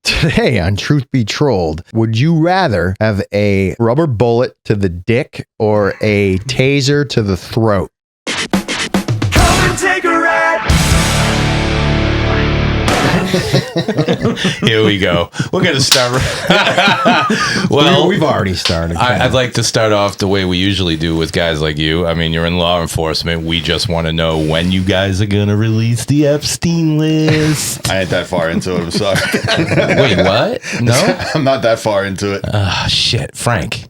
Today on Truth Be Trolled, would you rather have a rubber bullet to the dick or a taser to the throat? Come and take a ride. Here we go. We're going to start. Well, we've already started. I'd like to start off the way we usually do with guys like you. I mean, you're in law enforcement. We just want to know when you guys are going to release the Epstein list. I ain't that far into it. I'm sorry. Wait, what? No? I'm not that far into it. Shit. Frank.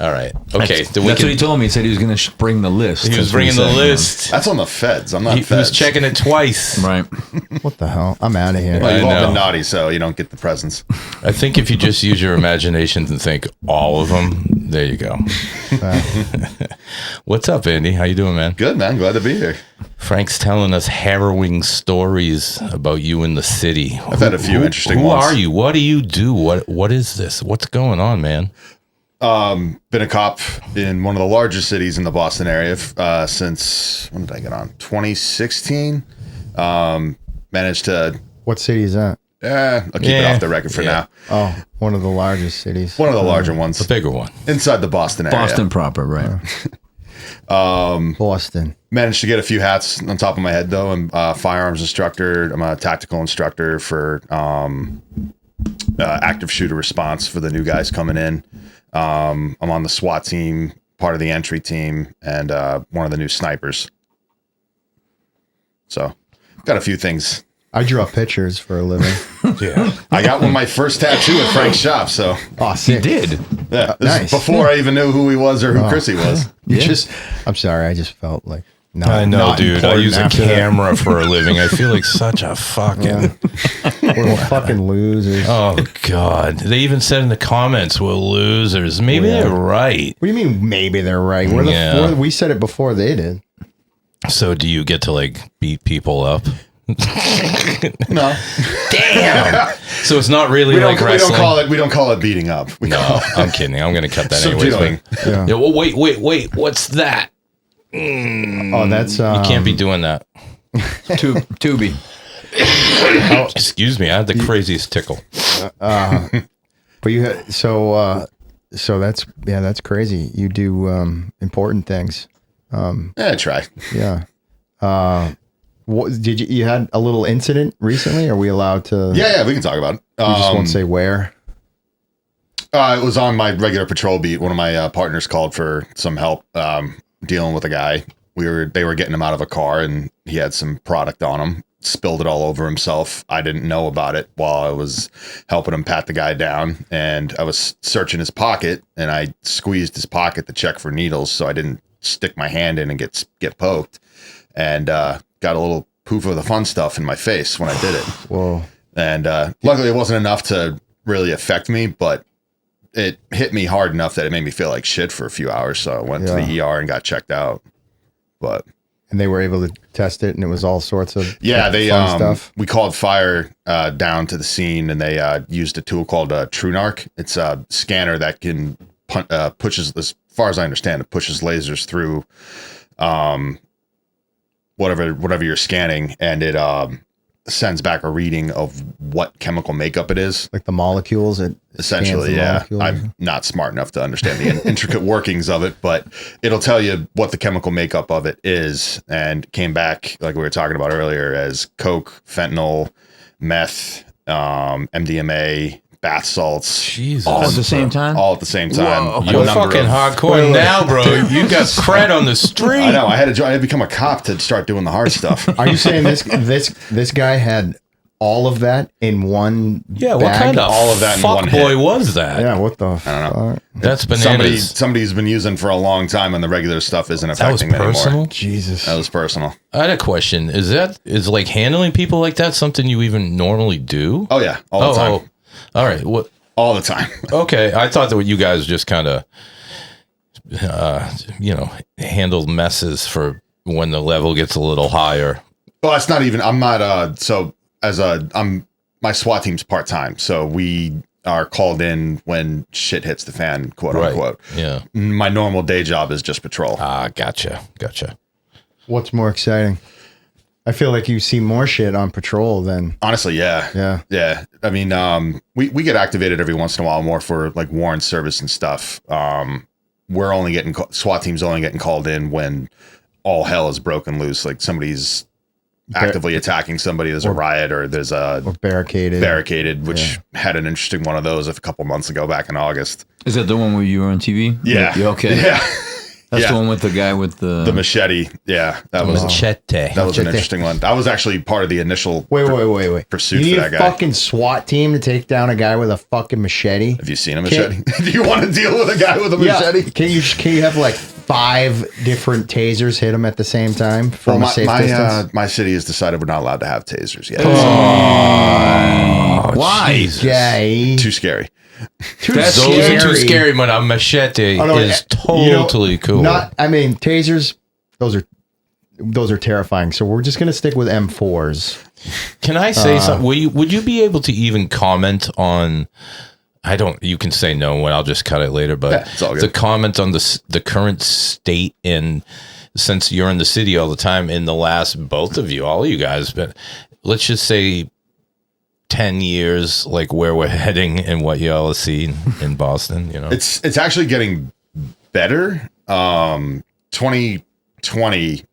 All right. Okay. That's what he told me. He said he was going to bring the list. He was bringing the list. That's on the feds. I'm not He feds. was checking it twice. Right. What the hell? I'm out of here. Well, you've I all know. been naughty, so you don't get the presents. I think if you just use your imaginations and think all of them, there you go. What's up, Andy? How you doing, man? Good, man. Glad to be here. Frank's telling us harrowing stories about you in the city. I've had a few interesting Who ones. are you? What do you do? What is this? What's going on, man? Been a cop in one of the largest cities in the Boston area since, when did I get on? 2016. Managed to, What city is that? I'll keep it off the record for now. Oh, one of the largest cities. One of the larger ones. The bigger one. Inside the Boston area. Boston proper, right. Boston. Managed to get a few hats on top of my head, though. I'm a firearms instructor. I'm a tactical instructor for active shooter response for the new guys coming in. I'm on the SWAT team, part of the entry team, and one of the new snipers. So, got a few things. I draw pictures for a living. Yeah. I got my first tattoo at Frank's shop, so Oh, sick. He did. yeah, this Nice. is before I even knew who he was or who Chrissy was. I'm sorry. I just felt like not, I know, not dude. I important use a after that. camera for a living. I feel like such a fucking... We're fucking losers. Oh, God. They even said in the comments, we're losers. Maybe they're right. What do you mean? Maybe they're right. We're Yeah. we said it before they did. So do you get to, like, beat people up? No, Damn. So it's not really we like wrestling? we don't call it beating up. We No, call I'm kidding. I'm going to cut that Subduing. anyways. But, Yeah. yeah, well, wait. What's that? Oh, that's You can't be doing that. Tubi. Excuse me. I had the craziest tickle. But you had so that's crazy. You do important things. I try. Yeah. What did you had a little incident recently? Are we allowed to? Yeah, we can talk about it. You just won't say where. It was on my regular patrol beat. One of my partners called for some help dealing with a guy. They were getting him out of a car, and he had some product on him. Spilled it all over himself. I didn't know about it while I was helping him pat the guy down, and I was searching his pocket, and I squeezed his pocket to check for needles, so I didn't stick my hand in and get poked, and got a little poof of the fun stuff in my face when I did it. Whoa. And luckily, it wasn't enough to really affect me, but it hit me hard enough that it made me feel like shit for a few hours. So I went to the ER and got checked out. But And they were able to test it, and it was all sorts of they fun stuff. we called fire down to the scene, and they used a tool called TrueNarc. It's a scanner that can pushes, as far as I understand, it pushes lasers through whatever you're scanning, and it sends back a reading of what chemical makeup it is. Like the molecules. It Essentially, scans the yeah. molecules. I'm not smart enough to understand the intricate workings of it, but it'll tell you what the chemical makeup of it is, and came back, like we were talking about earlier, as coke, fentanyl, meth, MDMA, bath salts. Jesus. All at the same time? All at the same time. Whoa. A You're number fucking of- hardcore now, bro. You got cred on the street. I know. I had to become a cop to start doing the hard stuff. Are you saying this guy had all of that in one? Yeah, what bag? kind of all of that in fuck one boy hit. was that? Yeah, what the? I don't know. fuck? That's bananas. Somebody's been using for a long time, and the regular stuff isn't That was affecting them personal. anymore. Jesus. That was personal. I had a question. Is like handling people like that something you even normally do? Oh yeah, all the time. All right. What? All the time. Okay, I thought that you guys just kind of, handled messes for when the level gets a little higher. Well, it's not even. I'm not. So my SWAT team's part time, so we are called in when shit hits the fan, quote unquote. Yeah. My normal day job is just patrol. Ah, gotcha. What's more exciting? I feel like you see more shit on patrol than Honestly, yeah. I mean, we get activated every once in a while more for like warrant service and stuff. We're only getting SWAT teams only getting called in when all hell is broken loose. Like somebody's actively attacking somebody. There's a riot or there's a barricaded, which had an interesting one of those a couple months ago back in August. Is that the one where you were on TV? Yeah. Okay. Yeah. That's the one with the guy with the machete. Yeah, that was Machete. that was an interesting one. I was actually part of the initial wait. pursuit You need for that a guy. fucking SWAT team to take down a guy with a fucking machete. Have you seen a machete? Do you want to deal with a guy with a Yeah. machete? Can you have like 5 different tasers hit him at the same time from a safe distance? My city has decided we're not allowed to have tasers yet. Why? Jesus. Gay. Too scary. Those are too scary, but a machete Oh, no, is you know, totally cool. Tasers. Those are terrifying. So we're just gonna stick with M4s. Can I say something? Would you be able to even comment on? You can say no, and I'll just cut it later. But Yeah, it's all good. the comment on the current state since you're in the city all the time, in the last, both of you, all of you guys, but let's just say 10 years, like where we're heading and what y'all have seen in Boston, you know? It's actually getting better. 2020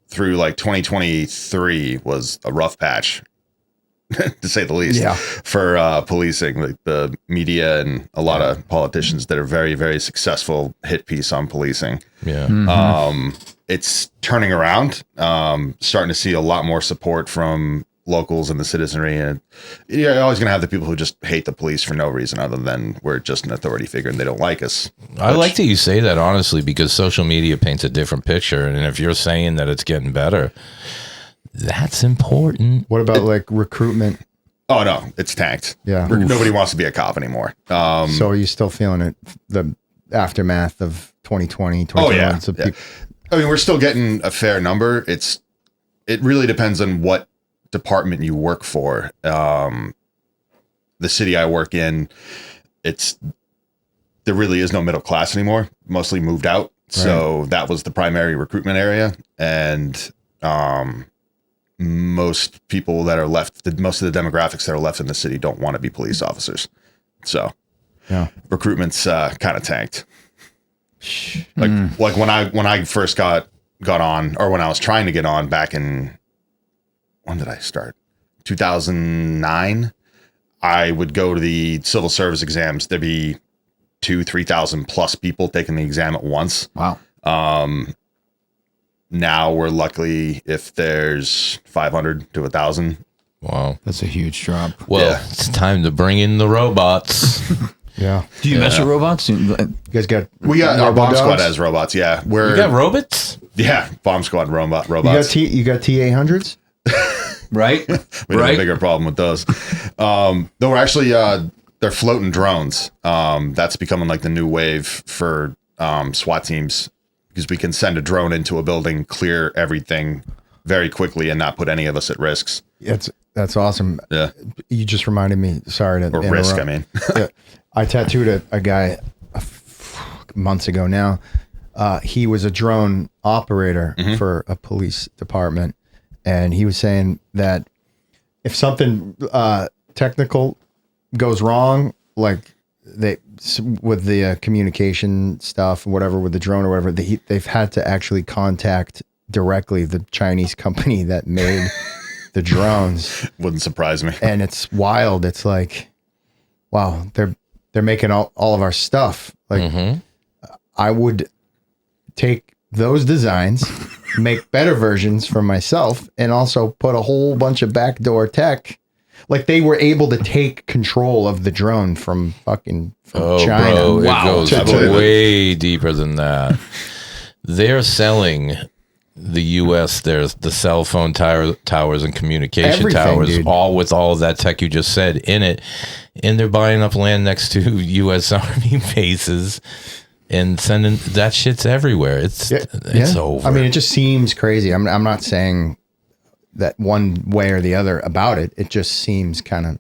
through like 2023 was a rough patch, to say the least. Yeah. For policing, like the media and a lot of politicians did a very, very successful hit piece on policing. Yeah. It's turning around. Starting to see a lot more support from locals and the citizenry, and you're always going to have the people who just hate the police for no reason other than we're just an authority figure and they don't like us. I like that you say that, honestly, because social media paints a different picture. And if you're saying that it's getting better, that's important. What about like recruitment? Oh no, it's tanked. Yeah. Nobody wants to be a cop anymore. So are you still feeling it? The aftermath of 2020, 2021? Oh yeah. So Yeah. I mean, we're still getting a fair number. It really depends on what department you work for. The city I work in, there really is no middle class anymore. Mostly moved out. So that was the primary recruitment area. And most people that are left, most of the demographics that are left in the city don't want to be police officers. So recruitment's kind of tanked. Like when I first got on, or when I was trying to get on back in, when did I start? 2009. I would go to the civil service exams. There'd be 2,000-3,000 plus people taking the exam at once. Wow. Now we're lucky if there's 500 to 1,000. Wow. That's a huge drop. Well, Yeah. it's time to bring in the robots. Yeah. Do you mess with robots? You guys got We got our Robo bomb squad dogs? as robots. Yeah, You got robots? bomb squad robots. You got T-800s? Right? We have a bigger problem with those. No, we're actually they're floating drones. That's becoming like the new wave for SWAT teams, because we can send a drone into a building, clear everything very quickly, and not put any of us at risks. That's awesome. Yeah, You just reminded me. Sorry to or interrupt. risk. I mean, Yeah. I tattooed a guy months ago now. He was a drone operator for a police department, and he was saying that if something technical goes wrong, like with the communication stuff, whatever, with the drone or whatever, they've had to actually contact directly the Chinese company that made the drones. wouldn't surprise me. And it's wild. It's like, wow, they're making all of our stuff. Like, I would take those designs, make better versions for myself, and also put a whole bunch of backdoor tech. Like, they were able to take control of the drone from China. Bro, it goes I believe it. way deeper than that. They're selling the U.S. There's the cell phone towers and communication Everything, towers, dude. all with all of that tech you just said in it, and they're buying up land next to U.S. Army bases and sending that shit's everywhere. It's over. I mean, it just seems crazy. I'm not saying that one way or the other about it. It just seems kind of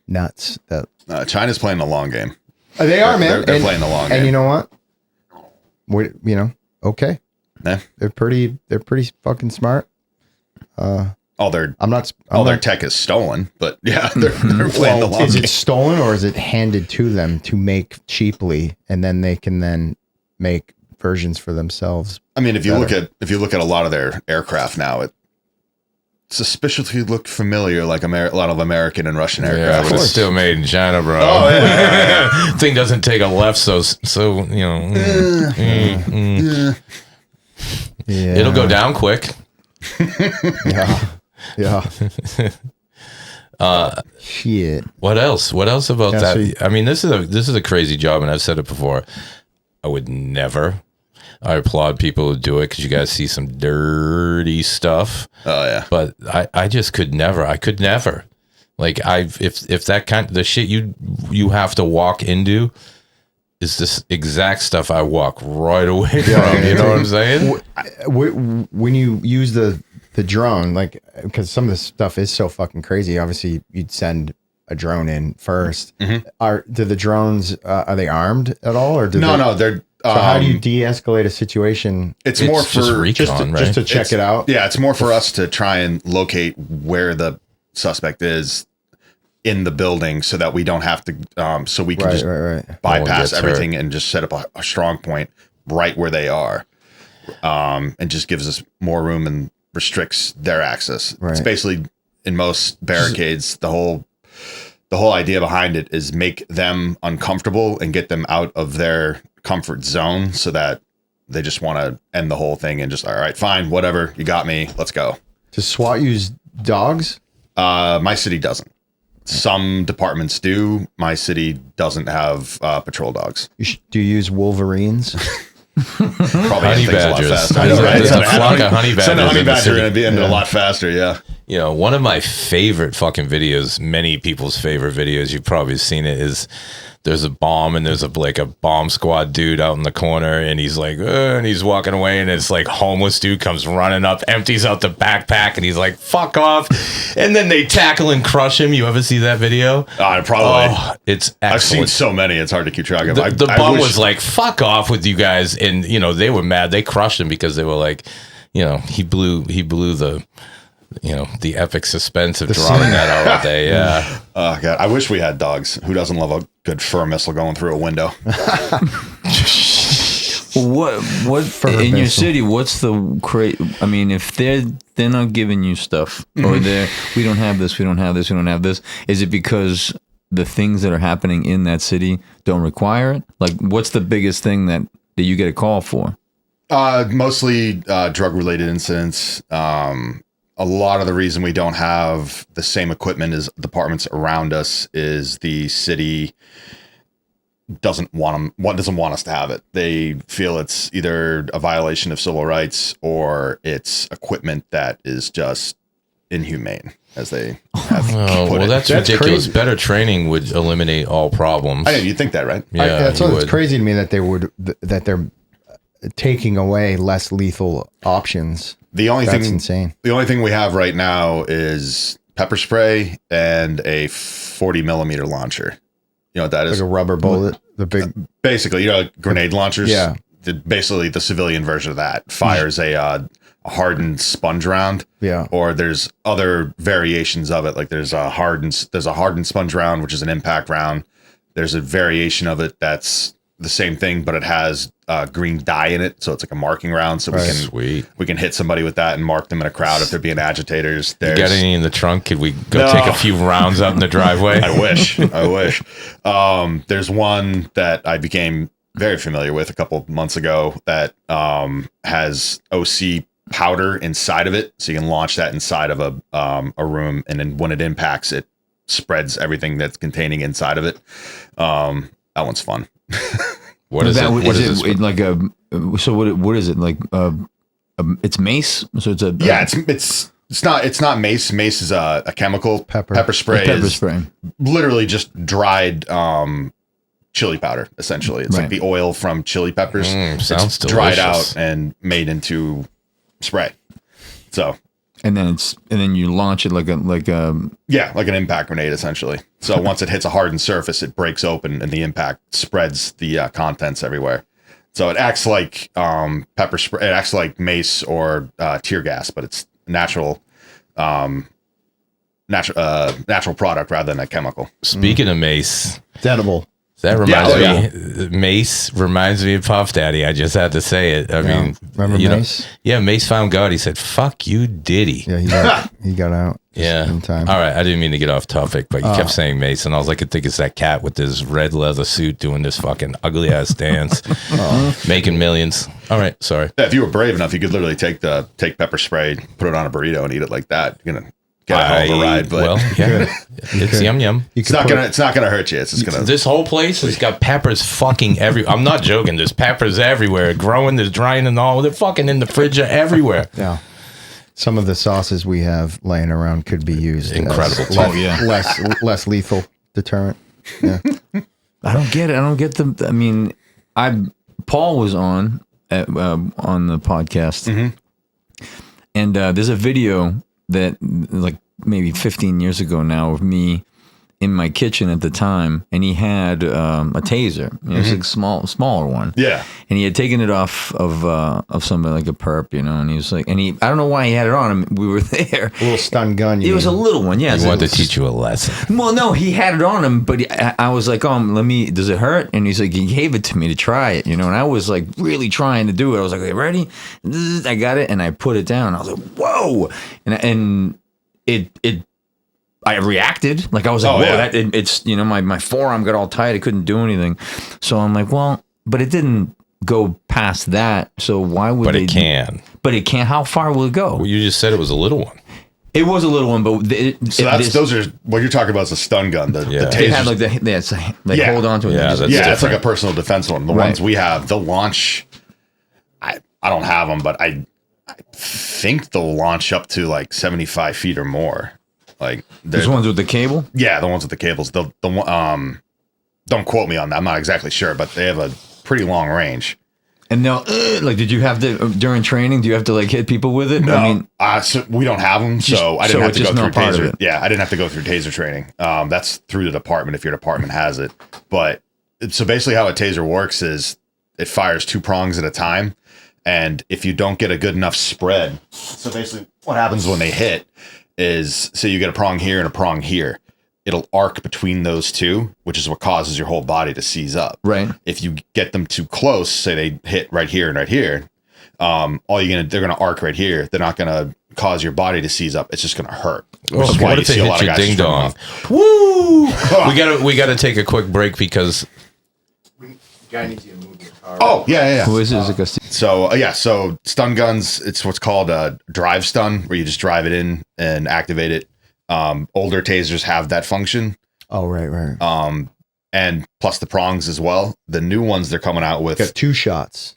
nuts. That China's playing the long game. they are, man. They're playing the long game. And you know what? Okay. Yeah. They're pretty fucking smart. All their I'm not. their tech is stolen, but yeah, they're playing the long Is game. it stolen or is it handed to them to make cheaply, and then they can then make versions for themselves? I mean, if you look at a lot of their aircraft now, it suspiciously look familiar, like a lot of American and Russian Yeah, aircraft. but it's still made in China, bro. Oh yeah, Thing doesn't take a left, so Yeah, it'll go down quick. Yeah. Shit. What else? What else about Yeah, that? so you- I mean, this is a crazy job, and I've said it before. I would never. I applaud people who do it because you guys see some dirty stuff. Oh yeah. But I just could never. I could never. Like if that kind the shit you have to walk into is this exact stuff I walk right away from. You know what I'm saying? When you use the drone, like, because some of this stuff is so fucking crazy. Obviously, you'd send a drone in first. Do the drones are they armed at all, or No, they're. So how do you de-escalate a situation? It's more just for recon, right? Just to check it out. Yeah, it's more for us to try and locate where the suspect is in the building, so that we don't have to. So we can just bypass gets everything and just set up a strong point right where they are, and just gives us more room and restricts their access. Right. It's basically in most barricades the whole idea behind it is make them uncomfortable and get them out of their comfort zone, so that they just want to end the whole thing and just, all right, fine, whatever, you got me, let's go. Does SWAT use dogs? My city doesn't. Some departments do. My city doesn't have patrol dogs. Do you use Wolverines? Probably Honey things a lot badgers. faster. I know, right? There's a flock of honey Send a badgers honey in the badger city. and it'd be ended a lot faster. Yeah. You know, one of my favorite fucking videos, many people's favorite videos, you've probably seen it, is there's a bomb and there's a bomb squad dude out in the corner and he's like, and he's walking away and it's like homeless dude comes running up, empties out the backpack and he's like, fuck off. And then they tackle and crush him. You ever see that video? Probably. Oh, it's excellent. I've seen so many, it's hard to keep track of. The bum was like, fuck off with you guys. And, you know, they were mad. They crushed him because they were like, you know, he blew the, you know, the epic suspense of drawing that out all day. Yeah. Oh God, I wish we had dogs. Who doesn't love a good fur missile going through a window? What in your city? What's the I mean, if they're not giving you stuff, or we don't have this, we don't have this, we don't have this. Is it because the things that are happening in that city don't require it? Like, what's the biggest thing that you get a call for? Mostly drug related incidents. A lot of the reason we don't have the same equipment as departments around us is the city doesn't want us to have it. They feel it's either a violation of civil rights or it's equipment that is just inhumane, as they have put it. That's ridiculous. Crazy. Better training would eliminate all problems. I know, you'd think that, right? Yeah, it's crazy to me that they're taking away less lethal options. That's insane. The only thing we have right now is pepper spray and a 40 millimeter launcher. You know what that is? Like a rubber bullet. The big, basically, you know, grenade launchers. Yeah. Basically, the civilian version of that fires a hardened sponge round. Yeah. Or there's other variations of it. Like there's a hardened sponge round, which is an impact round. There's a variation of it that's the same thing, but it has green dye in it, so it's like a marking round. So we can hit somebody with that and mark them in a crowd if they're being agitators. You got any in the trunk? Could we go take a few rounds out in the driveway? I wish. There's one that I became very familiar with a couple months ago that has OC powder inside of it, so you can launch that inside of a room, and then when it impacts, it spreads everything that's containing inside of it. That one's fun. What is it? What is it? Like a? So what is it like? It's mace. So it's a it's not mace. Mace is a chemical. Pepper spray. Pepper spray. Literally just dried chili powder. Essentially, it's like the oil from chili peppers. Sounds delicious. Dried out and made into spray. So. And then you launch it like an impact grenade, essentially. So once it hits a hardened surface, it breaks open and the impact spreads the contents everywhere. So it acts like pepper spray. It acts like mace or tear gas, but it's natural natural product rather than a chemical. Speaking of mace, It's edible. that reminds Yeah, me. Mace reminds me of Puff Daddy. I just had to say it. I mean, remember you Mace? Yeah, Mace found God. He said, "Fuck you, Diddy." Yeah, he got out. just Yeah. in time. All right. I didn't mean to get off topic, but you kept saying Mace, and I was like, I think it's that cat with this red leather suit doing this fucking ugly ass dance, making millions. All right. Sorry. Yeah, if you were brave enough, you could literally take pepper spray, put it on a burrito, and eat it like that. You're gonna get a hell of a ride, but well, yeah, it's yum yum. it's not gonna hurt you. It's just gonna. This whole place has got peppers fucking everywhere. I'm not joking. There's peppers everywhere, growing, there's drying, and all. They're fucking in the fridge everywhere. Yeah. Some of the sauces we have laying around could be used. Incredible. As less lethal deterrent. Yeah. I don't get it. I don't get the. I mean, Paul was on the podcast, and there's a video that like maybe 15 years ago now of me in my kitchen at the time, and he had a taser. You know, it's like smaller one. Yeah. And he had taken it off of somebody like a perp, you know, and he was like, and I don't know why he had it on him. We were there. A little stun gun. It was a little one, yeah. He wanted to teach you a lesson. Well, no, he had it on him, but I was like, does it hurt? And he's like, he gave it to me to try it, you know, and I was like really trying to do it. I was like, okay, ready? I got it, and I put it down. I was like, whoa. And I reacted. Like I was like, whoa, yeah. It's, you know, my forearm got all tight. I couldn't do anything. So I'm like, well, but it didn't go past that. So why would But they? it can. But it can't. How far will it go? Well, you just said it was a little one. It was a little one, but Those are what you're talking about is a stun gun. The They tasers. had like hold on to it. Yeah, and that's Yeah, it's like different. a personal defense one. The ones we have, they'll launch. I don't have them, but I think they'll launch up to like 75 feet or more. Like Those ones with the cable. yeah, the ones with the cables. Don't quote me on that. I'm not exactly sure, but they have a pretty long range. And now, like, did you have to during training? Do you have to like hit people with it? No, I mean, so we don't have them, so I so didn't have it's to go just through not part of taser. it. Yeah, I didn't have to go through taser training. That's through the department if your department has it. But so basically, how a taser works is it fires 2 prongs at a time, and if you don't get a good enough spread, so basically, what happens when they hit is, say you get a prong here and a prong here. It'll arc between those two, which is what causes your whole body to seize up. right. If you get them too close, say they hit right here and right here, they're gonna arc right here. They're not gonna cause your body to seize up. It's just gonna hurt. Which is why What you if they see a lot hit of your guys ding struggling dong? off. Woo! we gotta take a quick break because Guy needs you to move your car. Oh yeah. Who is it? Is it Gusty? So stun guns. It's what's called a drive stun, where you just drive it in and activate it. Older tasers have that function. Oh, right. And plus the prongs as well. The new ones they're coming out with Got 2 shots.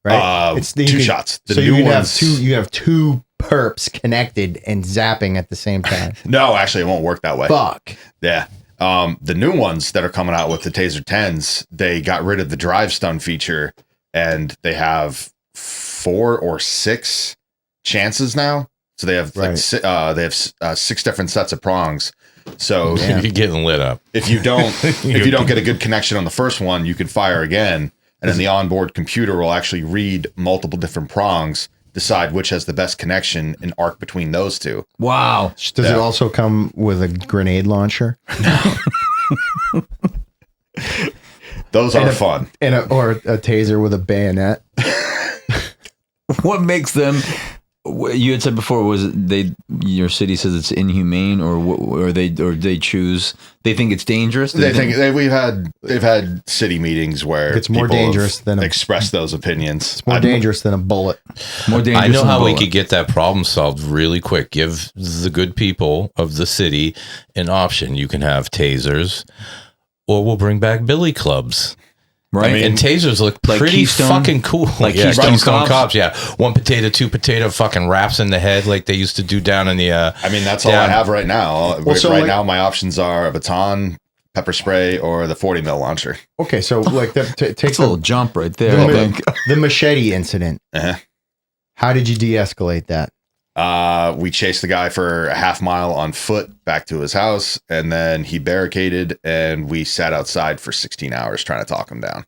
Right? two shots. The so new you ones. have two perps connected and zapping at the same time. No, actually, it won't work that way. Fuck. Yeah. The new ones that are coming out with the Taser 10s, they got rid of the drive stun feature, and they have 4 or 6 chances now. So they have Right. 6 different sets of prongs. So you're getting lit up. if you don't get a good connection on the first one, you can fire again, and then the onboard computer will actually read multiple different prongs, decide which has the best connection, and arc between those two. Wow. Does it also come with a grenade launcher? Those are fun. Or a taser with a bayonet? What makes them? You had said before, was it your city says it's inhumane, or they choose, they think it's dangerous. They've had city meetings where It's more people have dangerous than expressed those opinions. It's more dangerous than a bullet. More dangerous. I know than how a we bullet. could get that problem solved really quick. Give the good people of the city an option. You can have tasers, or we'll bring back billy clubs. right. And tasers look Like pretty Keystone? fucking cool. Like yeah, Keystone Keystone Cops? Cops. Yeah, 1 potato, 2 potato, fucking wraps in the head like they used to do down in the. I mean, that's all I have right now. so right like- now, my options are a baton, pepper spray, or the 40 mil launcher. Okay, so like take It's a little the, jump right there. I think. the machete incident. Uh-huh. How did you de-escalate that? We chased the guy for a half mile on foot back to his house, and then he barricaded, and we sat outside for 16 hours trying to talk him down.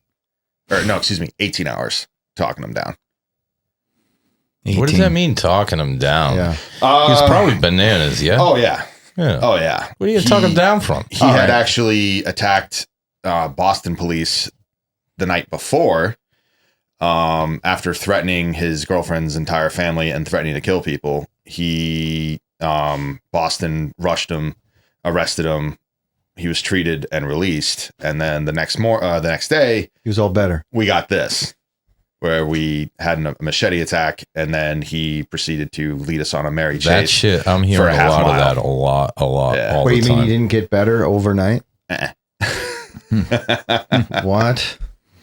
Or no, excuse me, 18 hours talking him down. What does that mean, talking him down? Yeah. He was probably bananas, yeah? Oh, yeah. Yeah. Oh, yeah. Where are you talking him down from? He had actually attacked Boston police the night before after threatening his girlfriend's entire family and threatening to kill people. Boston rushed him, arrested him. He was treated and released. And then the next day, He was all better. we got this, where we had a machete attack, and then he proceed to lead us on a merry chase. That shit, I'm hearing a lot of that a lot, Yeah. all Wait, the you mean time. you didn't get better overnight? What?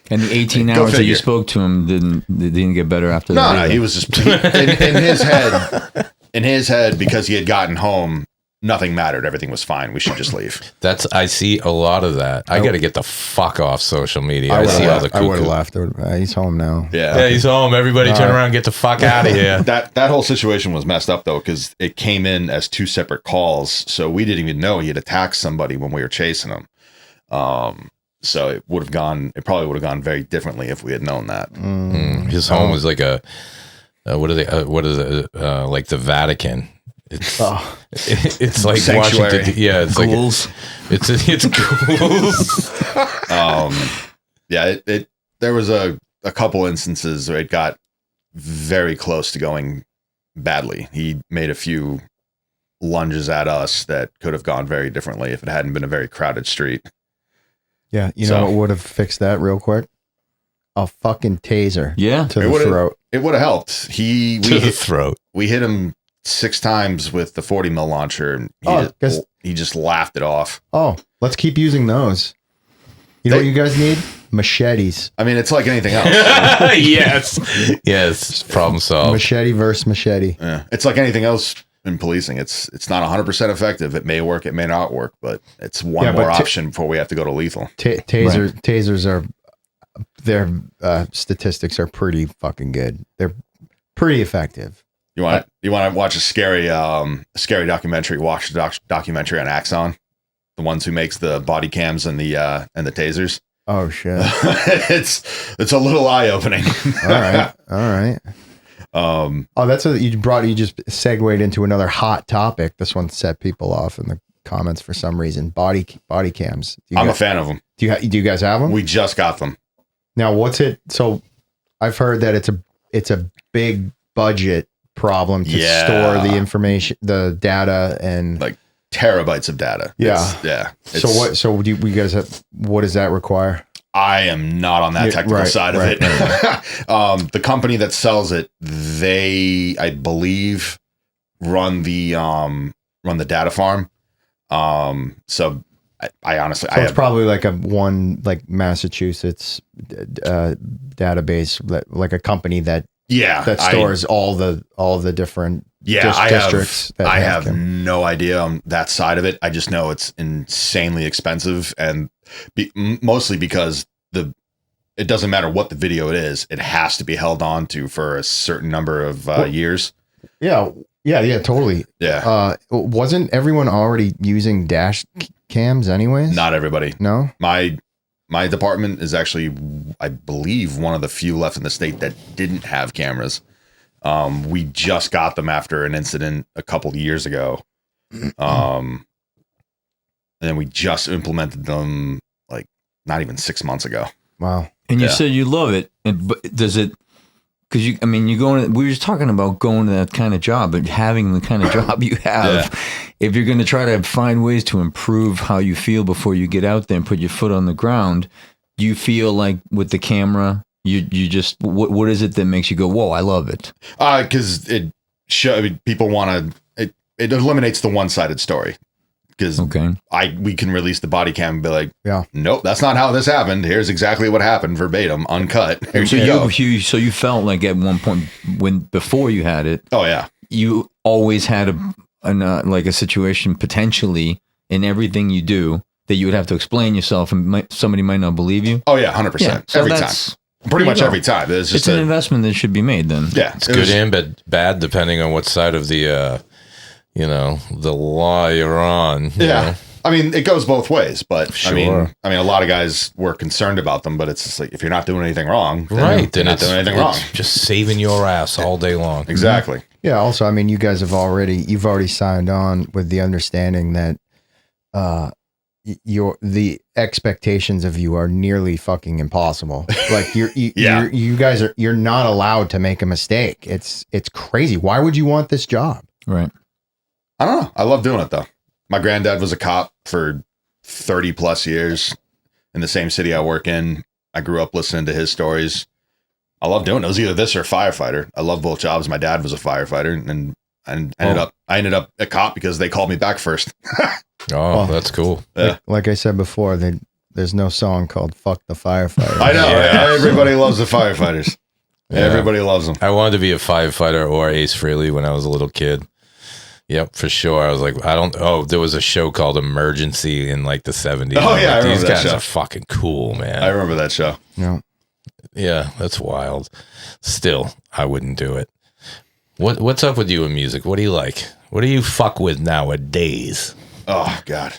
And the 18 Go hours that you figure. spoke to him didn't get better after No, that. no, either. he was just in his head. In his head, because he had gotten home, nothing mattered. Everything was fine. We should just leave. I see a lot of that. I got to get the fuck off social media. I would've see all left. the I would cuckoo. have left. He's home now. Yeah, he's home. Everybody turn around and get the fuck out of here. That whole situation was messed up though, because it came in as two separate calls, so we didn't even know he had attacked somebody when we were chasing him. So it probably would have gone very differently if we had known that. His home was like a what is it? Like the Vatican. It's it's like Sanctuary. Washington. Yeah, it's Ghouls. like it's ghouls. Yeah, there was a couple instances where it got very close to going badly. He made a few lunges at us that could have gone very differently if it hadn't been a very crowded street. Yeah, you know what would have fixed that real quick? A fucking taser. Yeah. To the throat. It would have helped. To the throat. We hit him 6 times with the 40 mil launcher, and he just laughed it off. Oh, let's keep using those. You know what you guys need? Machetes. I mean, it's like anything else. yes. Problem solved. Machete versus machete. Yeah. It's like anything else in policing. It's not 100% effective. It may work, it may not work, but it's one more option before we have to go to lethal. Tasers are their statistics are pretty fucking good. They're pretty effective. You want to watch a scary documentary? Watch the documentary on Axon, the ones who makes the body cams and the tasers. Oh shit! it's a little eye opening. All right. That's what you brought. You just segued into another hot topic. This one set people off in the comments for some reason. Body cams. I'm a fan of them. Do you guys have them? We just got them. Now, what's it? So, I've heard that it's a big budget problem to store the information, the data, and like terabytes of data. Yeah. So do we guys have? What does that require? I am not on that technical side of it. Right. The company that sells it, they, I believe, run the data farm. So I honestly, it's probably like like Massachusetts database, like a company that stores all the different districts. I have no idea on that side of it. I just know it's insanely expensive, and mostly because it doesn't matter what the video it is, it has to be held on to for a certain number of years. Yeah, totally. Yeah. Wasn't everyone already using dash cams anyways? Not everybody. No. My department is actually, I believe, one of the few left in the state that didn't have cameras. We just got them after an incident a couple of years ago. And then we just implemented them like not even 6 months ago. Wow. And you said you love it. But does it, because you go in, we were just talking about going to that kind of job, but having the kind of job you have, if you're going to try to find ways to improve how you feel before you get out there and put your foot on the ground, do you feel like with the camera, you just, what is it that makes you go, whoa, I love it? Because people want to, it eliminates the one-sided story. Because we can release the body cam and be like, nope, that's not how this happened. Here's exactly what happened, verbatim, uncut. So you felt like at one point before you had it, you always had a situation potentially in everything you do that you would have to explain yourself, and somebody might not believe you. Oh yeah, 100%. So every time. Pretty much every time. It's an investment that should be made then. Yeah, it's good and bad depending on what side of the the law you're on. You know? I mean, it goes both ways, but Sure. I mean, a lot of guys were concerned about them, but it's just like, if you're not doing anything wrong, then Right. you're not doing anything wrong. Just saving your ass all day long. Exactly. Yeah. Also, I mean, you guys you've already signed on with the understanding that the expectations of you are nearly fucking impossible. Like you guys you're not allowed to make a mistake. It's crazy. Why would you want this job? Right. I don't know. I love doing it though. My granddad was a cop for 30 plus years in the same city I work in. I grew up listening to his stories. I love doing it. It was either this or firefighter. I love both jobs. My dad was a firefighter, and I ended up a cop because they called me back first. Oh, that's cool. Yeah. Like I said before, there's no song called "Fuck the Firefighter." I know. Yeah. Everybody loves the firefighters. Yeah. Everybody loves them. I wanted to be a firefighter or Ace Frehley when I was a little kid. Yep, for sure. I was like, there was a show called Emergency in like the 70s. Oh, yeah, I remember these that guys show. are fucking cool, man. I remember that show. No. Yeah, that's wild. Still, I wouldn't do it. What's up with you in music? What do you like? What do you fuck with nowadays? Oh, God.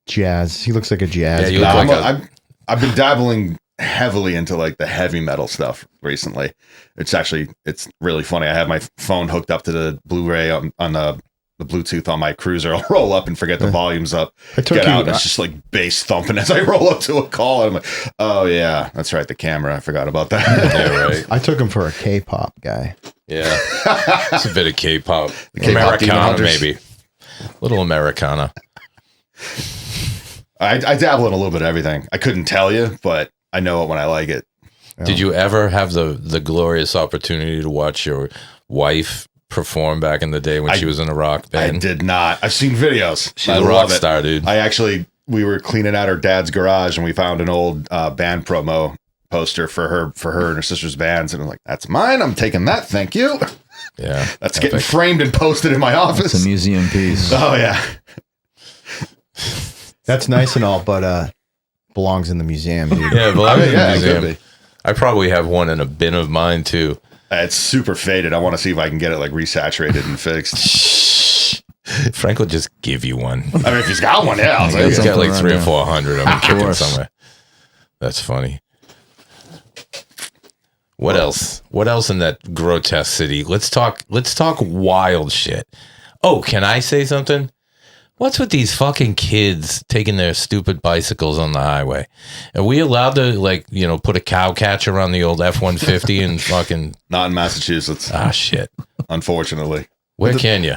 Jazz. He looks like a jazz. Yeah, you guy. look like I've been dabbling heavily into like the heavy metal stuff recently. It's really funny. I have my phone hooked up to the Blu-ray on the Bluetooth on my cruiser. I'll roll up and forget the volume's up. Get out, and it's just like bass thumping as I roll up to a call. And I'm like, oh yeah, that's right, the camera. I forgot about that. Yeah, right. I took him for a K-pop guy. Yeah. It's a bit of K-pop. K-pop Demon Americana, Hunters. maybe. Little Americana. I dabble in a little bit of everything. I couldn't tell you, but I know it when I like it. Did you ever have the glorious opportunity to watch your wife perform back in the day when she was in a rock band? I did not. I've seen videos. She's a rock star, dude. We were cleaning out her dad's garage and we found an old band promo poster for her and her sister's bands, and I'm like, that's mine. I'm taking that. Thank you. Yeah. That's getting framed and posted in my office. It's a museum piece. Oh yeah. That's nice and all, but belongs in the museum, dude. Yeah, but I mean, yeah, in it the could museum. be. I probably have one in a bin of mine too. It's super faded. I want to see if I can get it like resaturated and fixed. Frank will just give you one. I mean, if he's got one, yeah. I'll take He's it. got like around 300 or there. 400 of them kicking course. somewhere. That's funny. What else? What else in that grotesque city? Let's talk wild shit. Oh, can I say something? What's with these fucking kids taking their stupid bicycles on the highway? Are we allowed to put a cow catcher on the old F-150 and fucking Not in Massachusetts, shit? unfortunately. Where can you?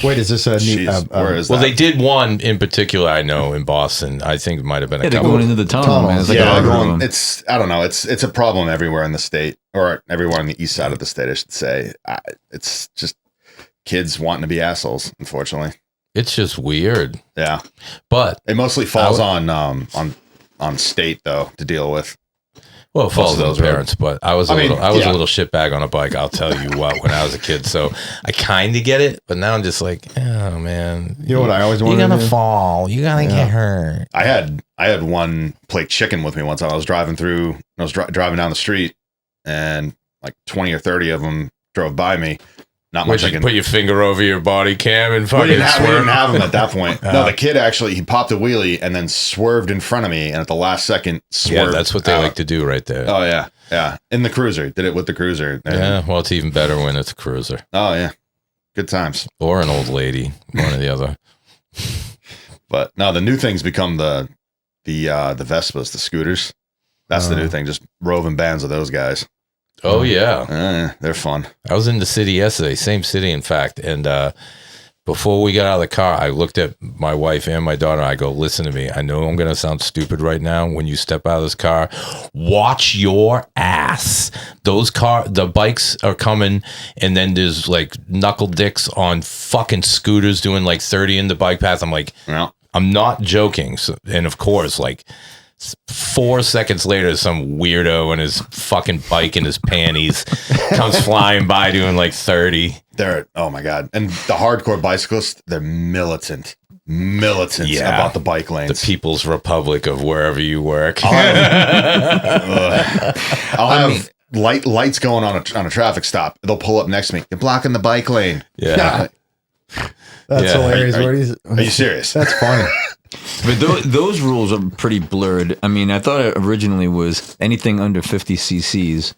Wait, is this a new? Jeez, where is Well, that? they did one in particular. I know in Boston. I think it might have been Yeah, a they're couple. going into the tunnel, man. It's like yeah, a they're lot of going, them. I don't know. It's a problem everywhere in the state, or everywhere on the east side of the state, I should say. It's just kids wanting to be assholes, unfortunately. It's just weird. Yeah, But it mostly falls on state though to deal with. well, it falls of on those the parents. But I was a yeah. little shitbag on a bike. I'll tell you what. When I was a kid, so I kind of get it. But now I'm just like, oh man, You know what I always wanted You're to gonna do? fall. You're gonna get hurt. I had one play chicken with me one time. I was driving driving down the street, and like 20 or 30 of them drove by me. Not Would much I you can. put your finger over your body cam and We fucking didn't swerve? have him at that point. No, the kid actually, he popped a wheelie and then swerved in front of me, and at the last second swerved. Yeah, that's what they out. like to do right there. Oh yeah, yeah. In the cruiser, did it with the cruiser. And- Yeah, well, it's even better when it's a cruiser Oh yeah, good times. or an old lady, one or the other. But no, the new thing's become the Vespas, the scooters. That's the new thing. Just roving bands of those guys. Oh yeah, They're fun. I was in the city yesterday, same city in fact, and before we got out of the car, I looked at my wife and my daughter. I go, listen to me. I know I'm going to sound stupid right now. When you step out of this car, watch your ass. The bikes are coming, and then there's like knuckle dicks on fucking scooters doing like 30 in the bike path. I'm like, Well, I'm not joking. So, and of course, like 4 seconds later, some weirdo in his fucking bike and his panties comes flying by doing like 30. oh my God. And the hardcore bicyclists, they're militant Yeah. about the bike lanes. The People's Republic of wherever you work. I'll have lights going on a traffic stop. They'll pull up next to me. You're blocking the bike lane. Yeah. That's hilarious. Are you serious? That's funny. But those rules are pretty blurred. I mean, I thought it originally was anything under 50 cc's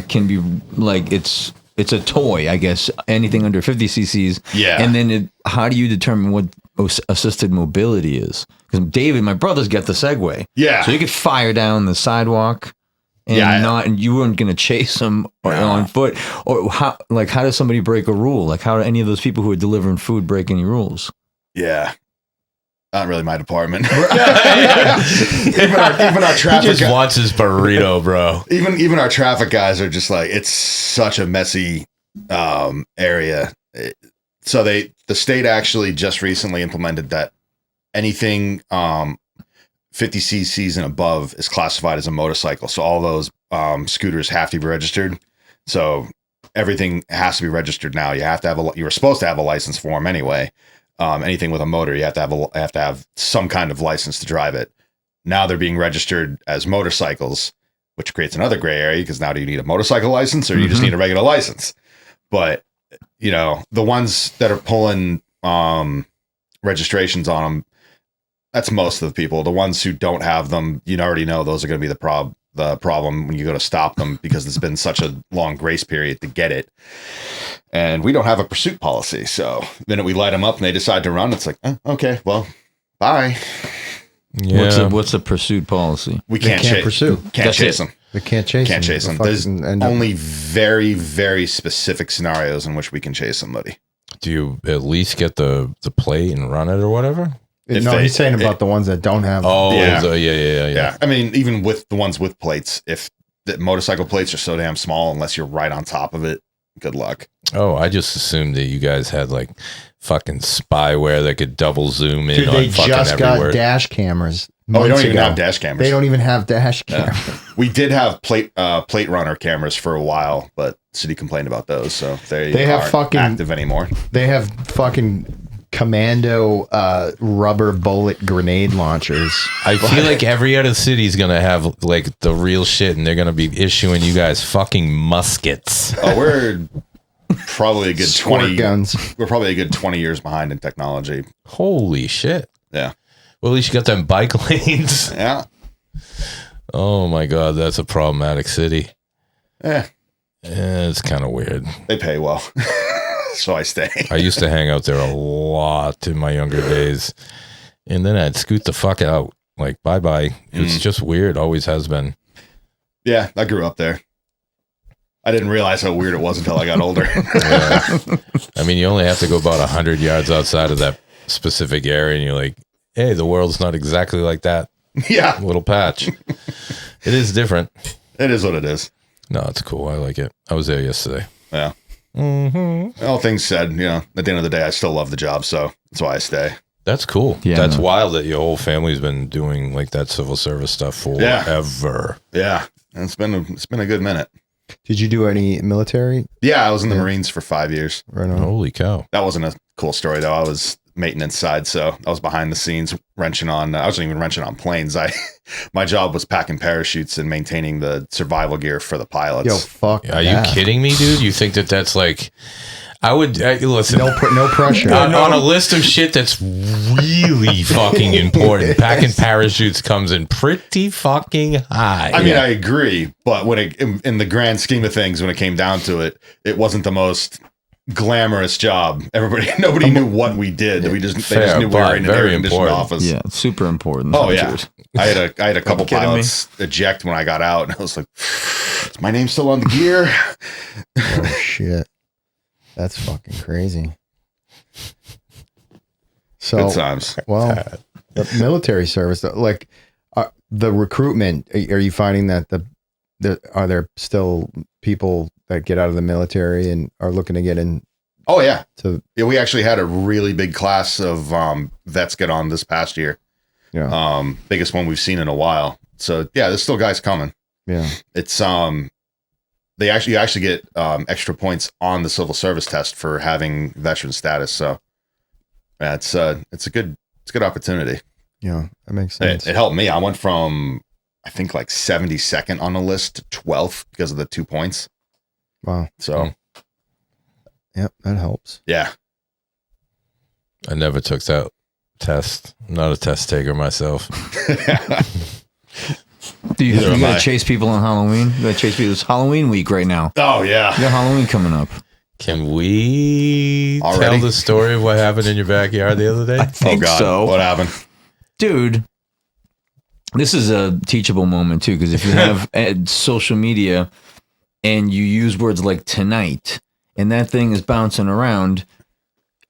can be like it's a toy, I guess. Anything under 50 cc's. Yeah. And then how do you determine what assisted mobility is? Because David, my brother's got the Segway. Yeah. So you could fire down the sidewalk. And you weren't going to chase them on foot, or how does somebody break a rule? Like, how do any of those people who are delivering food break any rules? Yeah, not really my department. even our traffic. He just wants his burrito, bro. Even our traffic guys are just like, it's such a messy area. So the state actually just recently implemented that anything 50 cc's and above is classified as a motorcycle. So all those scooters have to be registered. So everything has to be registered now. You have to have you were supposed to have a license for them anyway. Anything with a motor, you have to have some kind of license to drive it. Now they're being registered as motorcycles, which creates another gray area because now do you need a motorcycle license or you just need a regular license? But the ones that are pulling registrations on them, that's most of the people. The ones who don't have them, you already know those are going to be the problem when you go to stop them because there's been such a long grace period to get it. And we don't have a pursuit policy. So the minute we light them up and they decide to run, it's like, okay, well, bye. Yeah. What's the pursuit policy? We can't pursue. Can't chase them. We can't chase them. Can't chase them. There's only very, very specific scenarios in which we can chase somebody. Do you at least get the plate and run it or whatever? He's saying about the ones that don't have. Oh, yeah. Yeah. I mean, even with the ones with plates, if the motorcycle plates are so damn small, unless you're right on top of it, good luck. Oh, I just assumed that you guys had like fucking spyware that could double zoom in on they fucking just everywhere. got dash cameras. Oh, we don't even ago. have dash cameras. They don't even have dash cameras. We did have plate runner cameras for a while, but city complained about those, so they have aren't fucking active anymore. They have fucking commando rubber bullet grenade launchers. I feel like every other city is gonna have like the real shit, and they're gonna be issuing you guys fucking muskets. Oh, we're probably a good Squirt 20 guns. We're probably a good 20 years behind in technology. Holy shit! Yeah. Well, at least you got them bike lanes. Yeah. Oh my god, that's a problematic city. Yeah. It's kind of weird. They pay well. So I stay. I used to hang out there a lot in my younger days. And then I'd scoot the fuck out. Like, bye-bye. It's just weird. Always has been. Yeah, I grew up there. I didn't realize how weird it was until I got older. Yeah. I mean, you only have to go about 100 yards outside of that specific area, and you're like, hey, the world's not exactly like that Yeah. little patch. It is different. It is what it is. No, it's cool. I like it. I was there yesterday. Yeah. All things said, at the end of the day, I still love the job, so that's why I stay. That's cool. Yeah, That's no. wild that your whole family's been doing like that civil service stuff forever. Yeah. And it's been a good minute. Did you do any military? Yeah, I was in the Marines for 5 years. Right on. Holy cow. That wasn't a cool story though. I was maintenance side, so I was behind the scenes wrenching on. I wasn't even wrenching on planes. My job was packing parachutes and maintaining the survival gear for the pilots. Yo, fuck. Are you kidding me, dude? You think that's like, listen. No pressure. On a list of shit that's really fucking important, packing parachutes comes in pretty fucking high. I mean, I agree, but in the grand scheme of things, when it came down to it, it wasn't the most glamorous job. Nobody knew what we did. They just knew we were in an air-conditioned office. Yeah, super important. Oh yeah, I had a couple kidding me? pilots eject when I got out, and I was like, "Is my name still on the gear?" Oh shit, that's fucking crazy. So, Good times. well, the military service, like the recruitment. Are you finding that are there still people that get out of the military and are looking to get in? Oh yeah. Yeah, We actually had a really big class of vets get on this past year. Yeah. Biggest one we've seen in a while. So yeah, there's still guys coming. Yeah. It's you actually get extra points on the civil service test for having veteran status. So yeah, it's a good opportunity. Yeah, that makes sense. It helped me. I went from I think like 72nd on the list to 12th because of the 2 points. Wow. So Yep, that helps. yeah. I never took that test. I'm not a test taker myself. Do you gotta chase people on Halloween? You gotta chase people. It's Halloween week right now. Oh, yeah. You got Halloween coming up. Can we Already? tell the story of what happened in your backyard the other day? I think so. What happened? Dude, this is a teachable moment too, because if you have social media and you use words like tonight and that thing is bouncing around,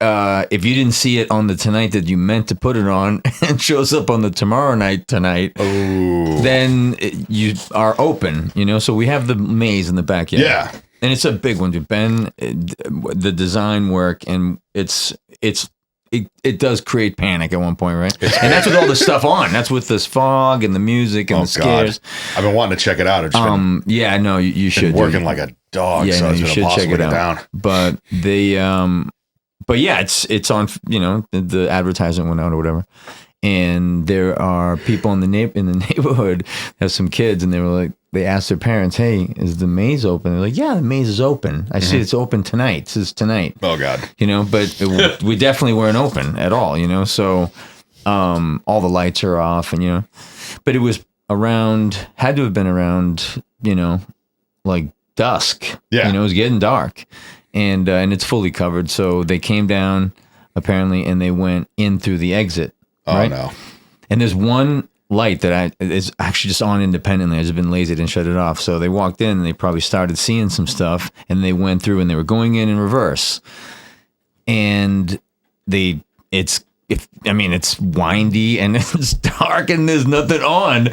if you didn't see it on the tonight that you meant to put it on and shows up on the tomorrow night tonight, then you are open, So we have the maze in the backyard. Yeah. And it's a big one, dude. Ben, the design work, and it does create panic at one point, right? And that's with all the stuff on. That's with this fog and the music and the scares. God. I've been wanting to check it out. It's been, yeah, no, you should. Working like a dog, yeah, so no, it's you been should impossible check to it get out. down. But but yeah, it's on. The advertisement went out or whatever. And there are people in the neighborhood have some kids, and they asked their parents, "Hey, is the maze open?" They're like, "Yeah, the maze is open. I see it's open tonight. This is tonight." Oh God. But we definitely weren't open at all. So all the lights are off, and but it was had to have been around, like dusk. Yeah. It was getting dark, and it's fully covered. So they came down apparently, and they went in through the exit. Oh right? no. And there's one light that is actually just on independently. I've just been lazy and shut it off. So they walked in and they probably started seeing some stuff, and they went through and they were going in reverse. And it's windy and it's dark and there's nothing on.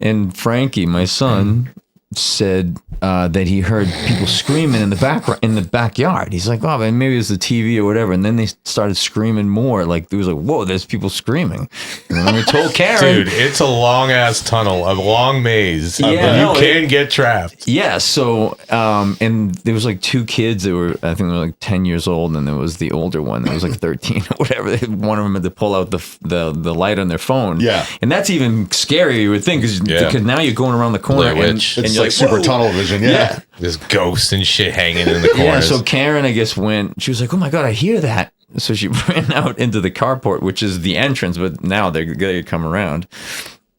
And Frankie, my son, said that he heard people screaming in the backyard. He's like, "Oh, man, maybe it's the TV or whatever." And then they started screaming more. Like, it was like, "Whoa, there's people screaming." And then we told Karen, Dude, it's a long ass tunnel, a long maze. Yeah, you can get trapped. Yeah. So, and there was like two kids that were, I think they were like 10 years old, and there was the older one that was like 13 or whatever. One of them had to pull out the light on their phone. Yeah. And that's even scary, you would think, because now you're going around the corner Blair and Witch. you're It's like like super "Whoa." tunnel vision. Yeah. There's ghosts and shit hanging in the corners. Yeah, so Karen, I guess, she was like, "Oh my God, I hear that." So she ran out into the carport, which is the entrance, but now they're going to come around.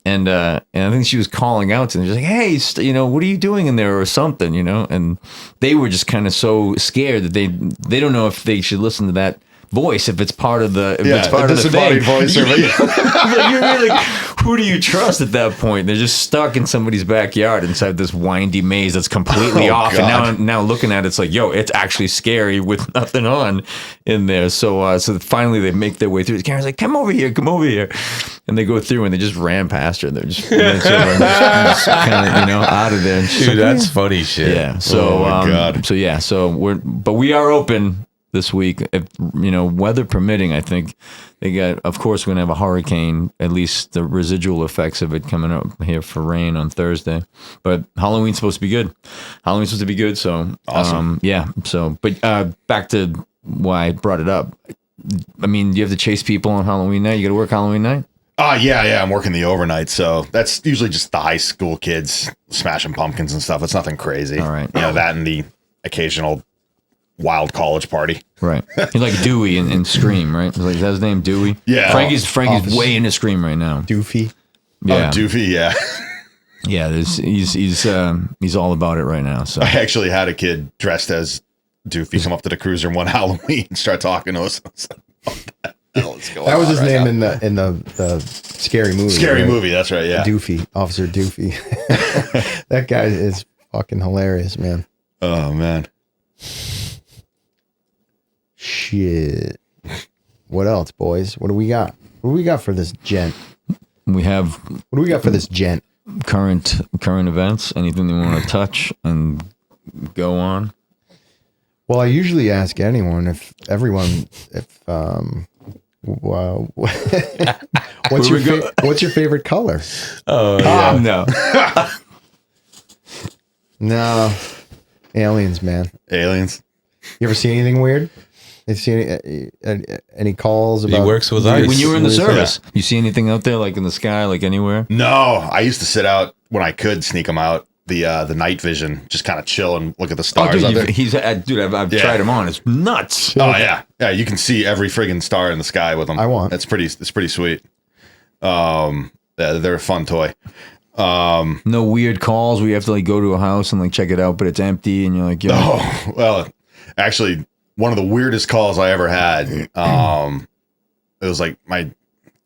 And I think she was calling out to them, just like, "Hey, what are you doing in there?" or something, And they were just kind of so scared that they don't know if they should listen to that voice, if it's part of the it's part of the thing. Voice or You're really, who do you trust at that point? They're just stuck in somebody's backyard inside this windy maze that's completely off. God. And now looking at it, it's like, yo, it's actually scary with nothing on in there. So finally they make their way through. Karen's like, come over here. And they go through and they just ran past her. They're just kind of, out of there. And Dude, like, that's funny shit. yeah. So, Oh my God. So yeah, we are open this week, if, weather permitting. I think of course, we're gonna have a hurricane, at least the residual effects of it coming up here for rain on Thursday. But Halloween's supposed to be good. So Awesome. yeah. So, but back to why I brought it up. I mean, you have to chase people on Halloween night. You got to work Halloween night. Yeah. I'm working the overnight, so that's usually just the high school kids smashing pumpkins and stuff. It's nothing crazy. All right. That and the occasional wild college party. Right. He's like Dewey in Scream, right? Like, is that his name, Dewey? Yeah. Frankie's Office. way into Scream right now. Doofy. Yeah. Oh, Doofy, yeah. Yeah, he's all about it right now. So I actually had a kid dressed as Doofy come up to the cruiser one Halloween and start talking to us. I was like, what the hell is going on? That was his right name now? in the scary movie. Scary right? movie, that's right, yeah. Doofy, Officer Doofy. That guy is fucking hilarious, man. Oh, man. Shit. What else, boys? What do we got? What do we got for this gent? we have What do we got for this gent? current events. Anything they want to touch and go on? Well, I usually ask what's your favorite color? Oh, yeah. No. No, aliens, man. Aliens. You ever see anything weird? You see any calls about? He works with When ice. you were in the weird service, things? you see anything out there, like in the sky, like anywhere? No, I used to sit out when I could sneak them out the night vision, just kind of chill and look at the Oh, stars. dude, out there. dude, I've tried him on. It's nuts. Oh yeah, yeah. You can see every friggin' star in the sky with them. It's pretty sweet. Yeah, they're a fun toy. No weird calls where you have to like go to a house and like check it out, but it's empty, and you're like, yo. Oh well, actually, one of the weirdest calls I ever had. It was like my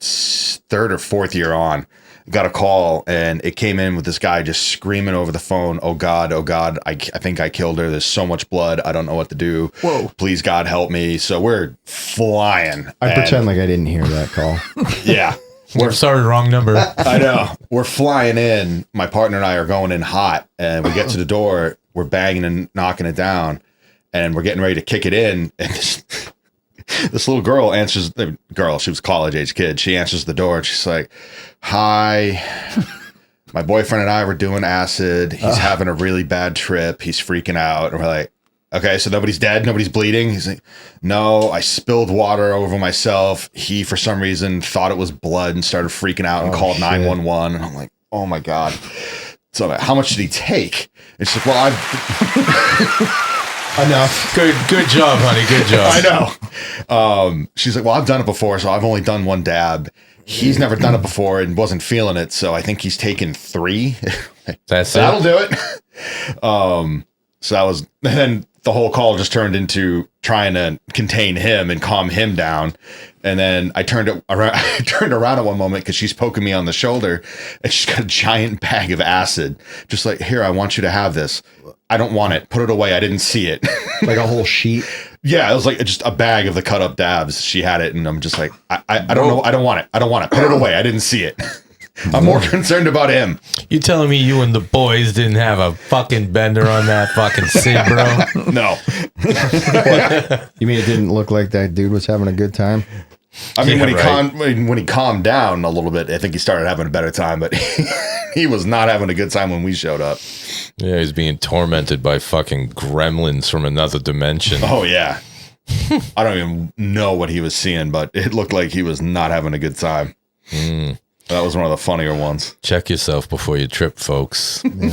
third or fourth year on. Got a call and it came in with this guy just screaming over the phone, oh God, I think I killed her. There's so much blood. I don't know what to do. Whoa. Please, God, help me. So we're flying. I pretend like I didn't hear that call. Yeah. We're sorry, wrong number. I know. We're flying in. My partner and I are going in hot, and we get to the door. We're banging and knocking it down, and we're getting ready to kick it in. And this little girl answers. The girl, she was a college age kid. She answers the door. And she's like, "Hi, my boyfriend and I were doing acid. He's having a really bad trip. He's freaking out." And we're like, "Okay, so nobody's dead, nobody's bleeding." He's like, "No, I spilled water over myself. He, for some reason, thought it was blood and started freaking out and called 911." And I'm like, "Oh my God." So I'm like, "How much did he take?" And she's like, "Well, I've..." Enough. Good job, honey. Good job. I know. She's like, "Well, I've done it before, so I've only done one dab. He's never done it before and wasn't feeling it, so I think he's taken 3. That'll do it." So that was, then the whole call just turned into trying to contain him and calm him down. And then I turned around at one moment because she's poking me on the shoulder and she's got a giant bag of acid. Just like, "Here, I want you to have this." "I don't want it. Put it away. I didn't see it." Like a whole sheet. Yeah, it was like just a bag of the cut up dabs. She had it, and I'm just like, I don't know. I don't want it. I don't want it. Put it away. I didn't see it. I'm more concerned about him. You telling me you and the boys didn't have a fucking bender on that fucking Sid, bro? No. You mean it didn't look like that dude was having a good time? I mean, Yeah, when he calmed down a little bit, I think he started having a better time, but he was not having a good time when we showed up. Yeah, he's being tormented by fucking gremlins from another dimension. Oh, yeah. I don't even know what he was seeing, but it looked like he was not having a good time. That was one of the funnier ones. Check yourself before you trip, folks. Yeah.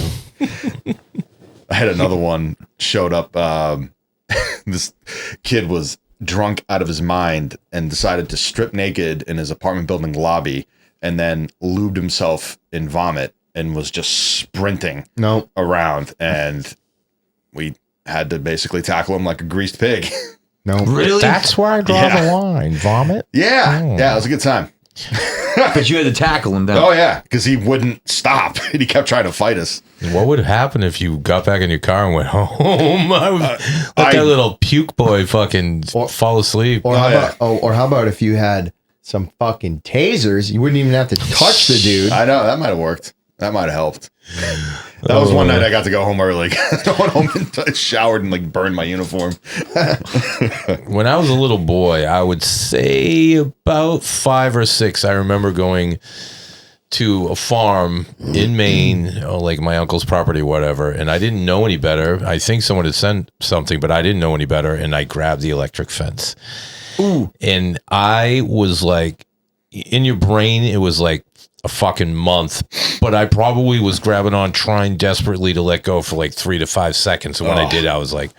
I had another one showed up. This kid was drunk out of his mind and decided to strip naked in his apartment building lobby and then lubed himself in vomit and was just sprinting around. And we had to basically tackle him like a greased pig. No. Really? That's where I draw the line. Vomit? Yeah. Yeah, it was a good time. But you had to tackle him down. Oh, yeah, because he wouldn't stop. He kept trying to fight us. What would happen if you got back in your car and went home? Let that little puke boy fucking fall asleep. Or how about if you had some fucking tasers? You wouldn't even have to touch the dude. I know, that might have worked. That might have helped. That was one night I got to go home early. I went home and showered and like burned my uniform. When I was a little boy, I would say about 5 or 6, I remember going to a farm in Maine, like my uncle's property, whatever, and I didn't know any better. I think someone had sent something, but I didn't know any better, and I grabbed the electric fence. Ooh. And I was like, in your brain, it was like a fucking month, but I probably was grabbing on, trying desperately to let go for like 3 to 5 seconds. And when I did, I was like,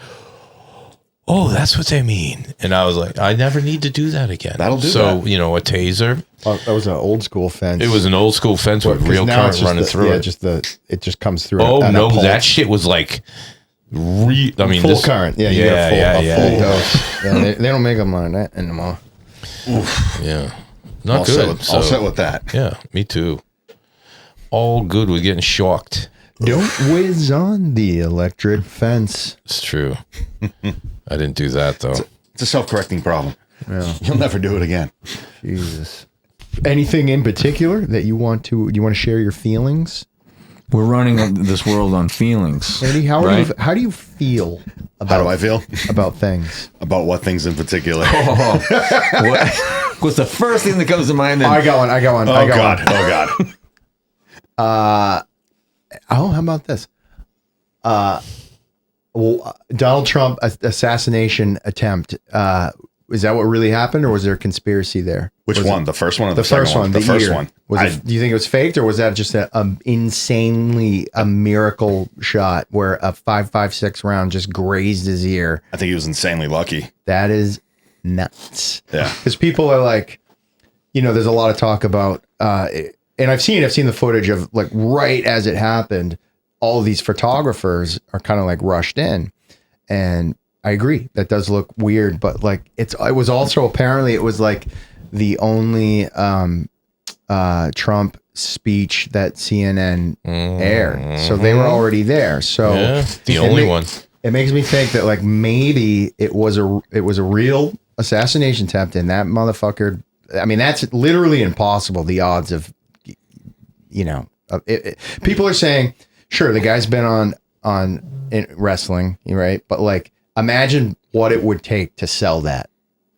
"Oh, that's what they mean." And I was like, I never need to do that again. That'll do so, that. you know, a taser. That was an old school fence. It was an old school fence with real current running through it. It just comes through. Oh, at no, a pulse. that shit was like, full current. Yeah, you got a full dose. Yeah, they don't make them like that anymore. Oof. Yeah. Not I'll good. I'll sit with that. Yeah, me too. All good with getting shocked. Don't whiz on the electric fence. It's true. I didn't do that though. It's a self-correcting problem. Yeah. You'll never do it again. Jesus. Anything in particular that you want to share your feelings? We're running this world on feelings. Andy, how do you feel about How do I feel? about things? About what things in particular? What's the first thing that comes to mind? I got one. Oh, God. How about this? Donald Trump assassination attempt is that what really happened, or was there a conspiracy there? Which one? The first one or The first one? The first ear. one. Do you think it was faked, or was that just a insanely a miracle shot where a 5.56 round just grazed his ear? I think he was insanely lucky. That is nuts. Yeah. Because people are like, there's a lot of talk about, and I've seen the footage of like right as it happened, all of these photographers are kind of like rushed in, and I agree that does look weird, but like it was also apparently it was like the only Trump speech that CNN aired, so they were already there. So the only one. It makes me think that like maybe it was a real assassination attempt, and that motherfucker. I mean, that's literally impossible. The odds of, people are saying, sure, the guy's been in wrestling, right? But like, imagine what it would take to sell that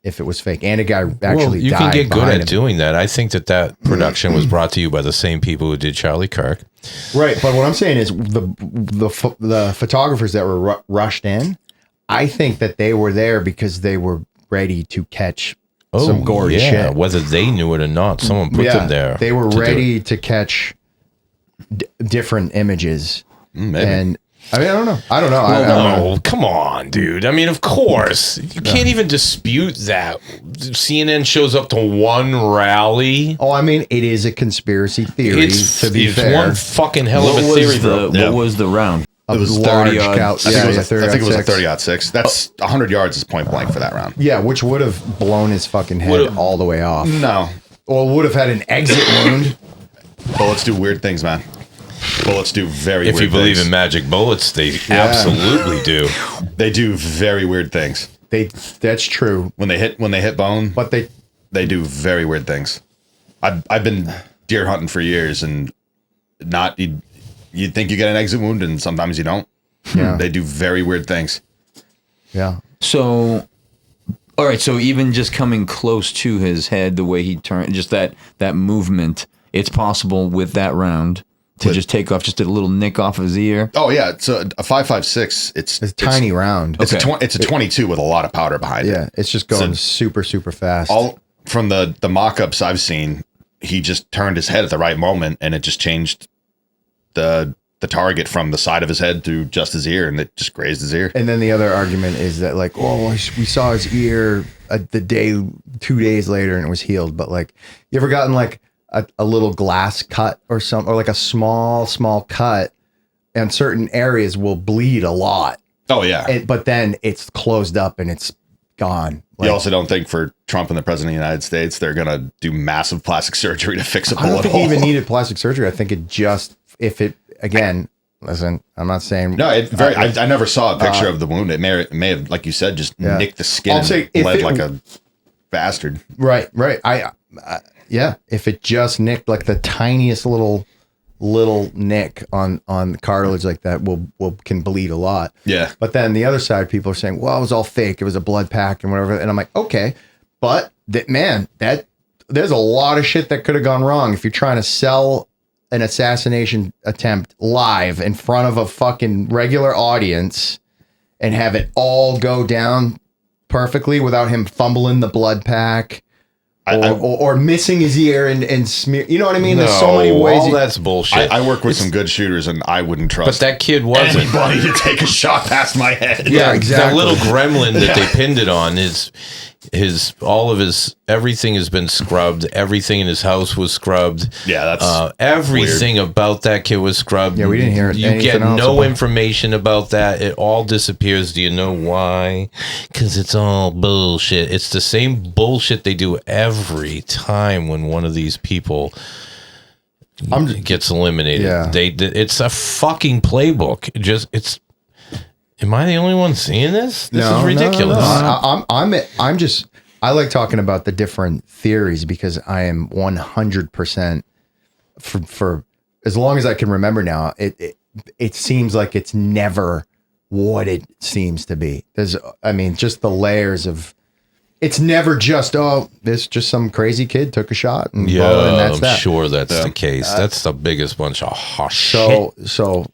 if it was fake, and a guy actually you died. can get good at him. doing that. I think that production was brought to you by the same people who did Charlie Kirk. Right, but what I'm saying is the photographers that were rushed in, I think that they were there because they were ready to catch some gory shit. Whether they knew it or not, someone put them there. They were ready to catch different images. Maybe. And I mean, I don't know. I don't know. Come on, dude. I mean, of course. You can't even dispute that. CNN shows up to one rally. Oh, I mean, it is a conspiracy theory, to be it's fair. one fucking hell of a theory, bro. What was the round? It was 30 I think it was a 30 30-06. That's 100 yards is point blank for that round. Yeah, which would have blown his fucking head all the way off. No. Or would have had an exit wound. Bullets do weird things, man. Bullets do very weird things. If you believe in magic bullets, they absolutely do. They do very weird things. That's true. When they hit bone, But they do very weird things. I've been deer hunting for years, and you think you get an exit wound, and sometimes you don't. Yeah. They do very weird things. Yeah. So, all right. So even just coming close to his head, the way he turned, just that movement, it's possible with that round to just take off just a little nick off his ear. Oh yeah, so a 5.56. It's a tiny round. It's a 22 with a lot of powder behind it. Yeah, it's just going super, super fast. All from the mock-ups I've seen, he just turned his head at the right moment, and it just changed the target from the side of his head to just his ear, and it just grazed his ear. And then the other argument is that like, we saw his ear 2 days later and it was healed. But like, you ever gotten like a little glass cut or something, or like a small cut, and certain areas will bleed a lot. Oh yeah. But then it's closed up and it's gone. Like, you also don't think for Trump and the president of the United States, they're going to do massive plastic surgery to fix a bullet I don't think hole. he even needed plastic surgery. I think it just, again, listen, I'm not saying. No, I never saw a picture of the wound. It may have, like you said, just nicked the skin and bled like a bastard. Right. Yeah. If it just nicked like the tiniest little nick on the cartilage like that can bleed a lot. Yeah. But then the other side, people are saying, well, it was all fake. It was a blood pack and whatever. And I'm like, okay, but there's a lot of shit that could have gone wrong if you're trying to sell an assassination attempt live in front of a fucking regular audience and have it all go down perfectly without him fumbling the blood pack. Or missing his ear and smear. You know what I mean? There's so many ways. All that's bullshit. I work with some good shooters, and I wouldn't trust. But that kid wasn't. Anybody to take a shot past my head. Yeah, exactly. That little gremlin that they pinned it on is everything has been scrubbed. Everything in his house was scrubbed. Yeah, that's everything about that kid was scrubbed. Yeah, we didn't hear You get no information about that. It all disappears. Do you know why? Because it's all bullshit. It's the same bullshit they do every time when one of these people gets eliminated. Yeah. It's a fucking playbook. Am I the only one seeing this? This is ridiculous. No. I like talking about the different theories because I am 100% for as long as I can remember now. It seems like it's never what it seems to be. Just the layers of. It's never just this just some crazy kid took a shot and that's I'm sure that's the case. That's the biggest bunch of shit. So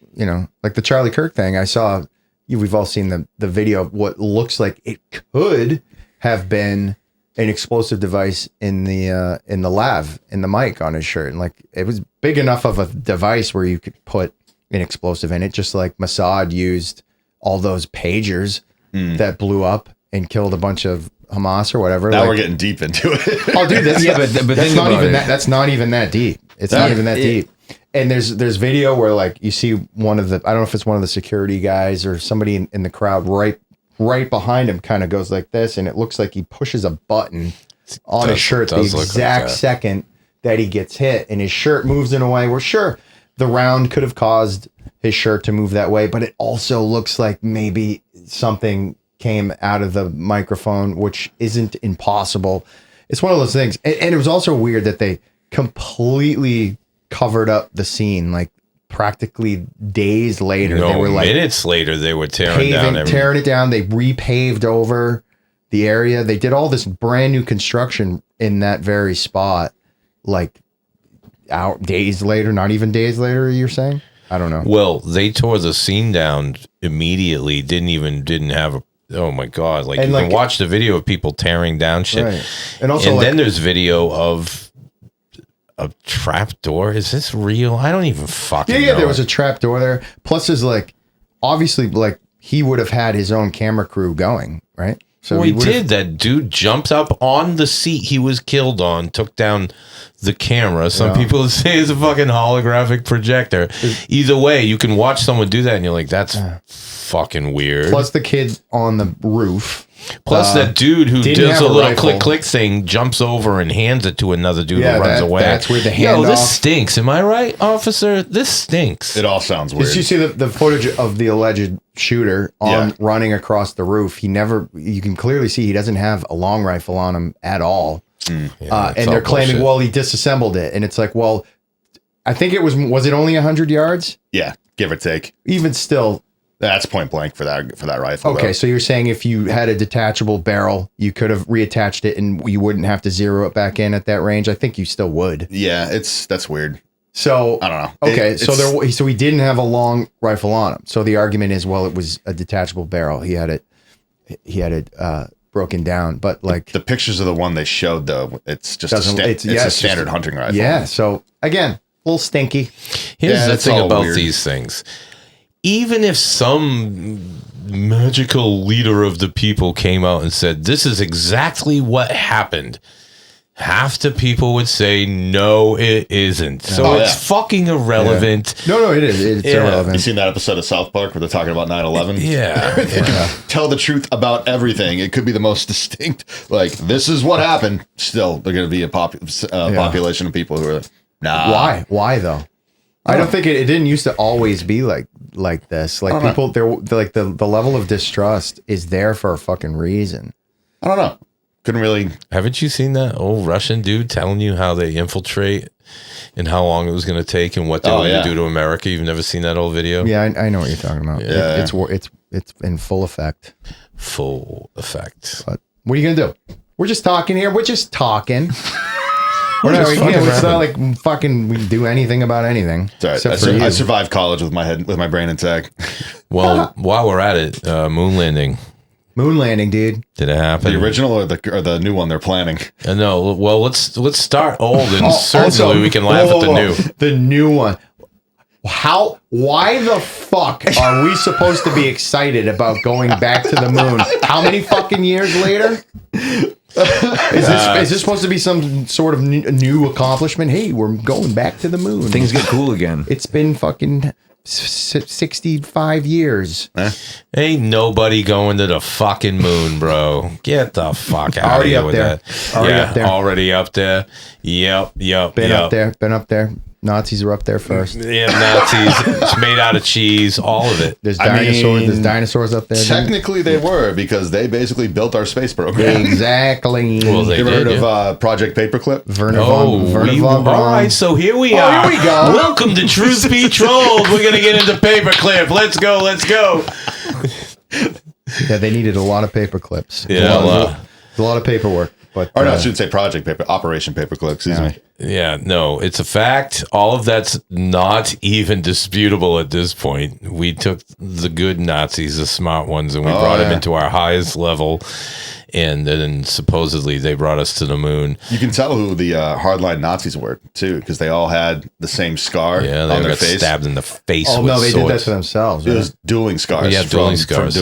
like the Charlie Kirk thing, I saw. We've all seen the video of what looks like it could have been an explosive device in the lav, in the mic on his shirt. And like, it was big enough of a device where you could put an explosive in it, just like Mossad used all those pagers that blew up and killed a bunch of Hamas or whatever. Now like, we're getting deep into it. oh, dude, that's, but that's think not about even it. that. That's not even that deep. It's not even that deep. And there's video where like you see one of the, I don't know if it's one of the security guys or somebody in the crowd right behind him kind of goes like this, and it looks like he pushes a button on his shirt the exact second that he gets hit, and his shirt moves in a way where sure, the round could have caused his shirt to move that way, but it also looks like maybe something came out of the microphone, which isn't impossible. It's one of those things. And it was also weird that they completely covered up the scene, like practically days later. No, they were like minutes later, they were tearing it down. They repaved over the area. They did all this brand new construction in that very spot, like days later, not even days later, you're saying? I don't know. Well, they tore the scene down immediately. Didn't have a. Oh my god! Like, and you can watch the video of people tearing down shit, right. And also, then there's video of a trap door. Is this real? I don't even fucking know. There was a trap door there. Plus, there's like obviously like he would have had his own camera crew going, right? So well, he did. That dude jumped up on the seat he was killed on, took down the camera. Some people say it's a fucking holographic projector. Either way, you can watch someone do that and you're like, that's fucking weird. Plus the kid on the roof. Plus that dude who does a little click thing, jumps over and hands it to another dude who runs away. That's where the handoff. Yo, this stinks. Am I right, officer? This stinks. It all sounds weird. Did you see the footage of the alleged shooter running across the roof? You can clearly see he doesn't have a long rifle on him at all. And they're claiming, well, he disassembled it. And it's like, well, I think it was it only 100 yards? Yeah, give or take. Even still. That's point blank for that rifle. Okay, though. so you're saying if you had a detachable barrel, you could have reattached it and you wouldn't have to zero it back in at that range? I think you still would. Yeah, that's weird. So I don't know. Okay, so he didn't have a long rifle on him. So the argument is, well, it was a detachable barrel. He had it broken down, but like the pictures of the one they showed though, it's just it's a standard hunting rifle. Yeah. So again, a little stinky. Here's the thing about these things. Even if some magical leader of the people came out and said, this is exactly what happened, half the people would say, no, it isn't. So it's fucking irrelevant. Yeah. No, it is. It's irrelevant. You seen that episode of South Park where they're talking about 9/11? Yeah. Tell the truth about everything. It could be the most distinct. Like, this is what happened. Still, they're going to be a population of people who are nah. Why? Why though? I don't think it didn't used to always be like this. Like people, they're like the level of distrust is there for a fucking reason. I don't know. Couldn't really. Haven't you seen that old Russian dude telling you how they infiltrate and how long it was going to take and what they were going to do to America? You've never seen that old video? Yeah, I know what you're talking about. Yeah. It's in full effect. Full effect. But what are you gonna do? We're just talking here. We're just talking. It's not like fucking we do anything about anything. I survived college with my brain intact. Well, while we're at it, moon landing. Moon landing, dude. Did it happen? The original or the new one they're planning? No. Well, let's start old and certainly we can laugh at the new. The new one. Why the fuck are we supposed to be excited about going back to the moon? How many fucking years later? Is this supposed to be some sort of new accomplishment? Hey, we're going back to the moon. Things get cool again. It's been fucking 65 years. Ain't nobody going to the fucking moon, bro. Get the fuck out of here with that. Already up there. Yep. Been up there. Nazis are up there first. Yeah, Nazis. It's made out of cheese. All of it. There's dinosaurs. There's dinosaurs up there. Technically, they were because they basically built our space program. Exactly. Well, they ever heard of Project Paperclip? Werner von Braun. All right, so here we are. Here we go. Welcome to Truth Be Told. We're gonna get into Paperclip. Let's go. Yeah, they needed a lot of paper clips. Yeah, a lot of paperwork. But no, I shouldn't say Project Paper. Operation Paperclip. Excuse me. Yeah, no, it's a fact. All of that's not even disputable at this point. We took the good Nazis, the smart ones, and we brought them into our highest level. and then supposedly they brought us to the moon. You can tell who the hardline Nazis were too, because they all had the same scar Yeah, on they their got face. stabbed in the face. Oh with no, they did that swords. to themselves. It Right? was dueling scars. Yeah, dueling scars.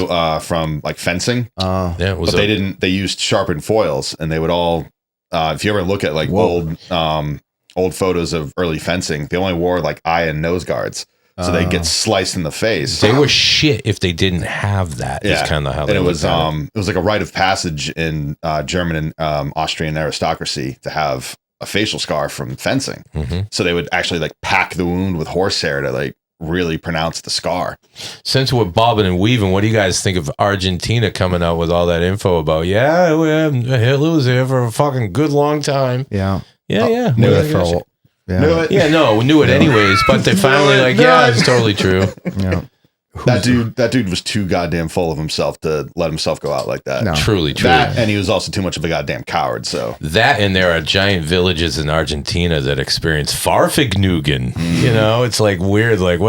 From like fencing. Yeah, it was But they didn't. They used sharpened foils, and they would all. If you ever look at like old photos of early fencing, they only wore like eye and nose guards, so they get sliced in the face. They were shit if they didn't have that. Yeah, Is kind of how and they it was looked at it. it was like a rite of passage in German and Austrian aristocracy to have a facial scar from fencing. So they would actually like pack the wound with horsehair to like really pronounce the scar. Since we're bobbing and weaving, what do you guys think of Argentina coming out with all that info about? Yeah, Hitler was here for a fucking good long time. Yeah. Yeah. Knew Well, it for a while. Yeah. Knew it. Yeah, no, we knew it anyways, but they finally like, yeah, it's totally true. Yeah. That dude was too goddamn full of himself to let himself go out like that. No. Truly. That, and he was also too much of a goddamn coward. So That, and there are giant villages in Argentina that experience Farfignugan. You know, it's like weird. Like,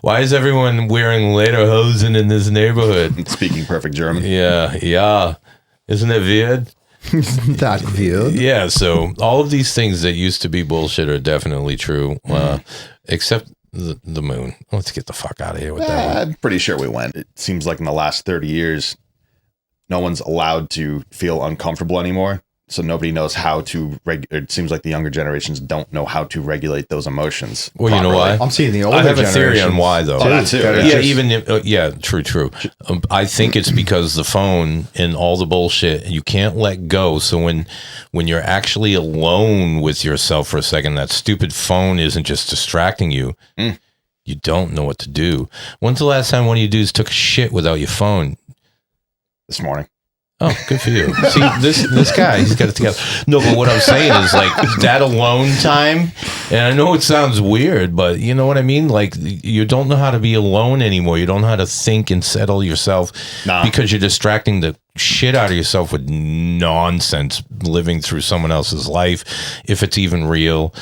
why is everyone wearing lederhosen in this neighborhood? speaking perfect German. Yeah. Isn't it weird? That weird. Yeah, so all of these things that used to be bullshit are definitely true, except the moon. Let's get the fuck out of here with that one. I'm pretty sure we went. It seems like in the last 30 years, no one's allowed to feel uncomfortable anymore. So nobody knows how to it seems like the younger generations don't know how to regulate those emotions. Well, you know properly. why? I'm seeing the older I have a theory on generations. why, though. Oh, that too. Yeah, true. I think it's because the phone and all the bullshit, you can't let go. So when you're actually alone with yourself for a second, that stupid phone isn't just distracting you. You don't know what to do. When's the last time one of you dudes took a shit without your phone? This morning. Oh, good for you. See, this guy, he's got it together. No, but what I'm saying is like that alone time. And I know it sounds weird, but you know what I mean? Like you don't know how to be alone anymore. You don't know how to think and settle yourself because you're distracting the shit out of yourself with nonsense living through someone else's life, if it's even real.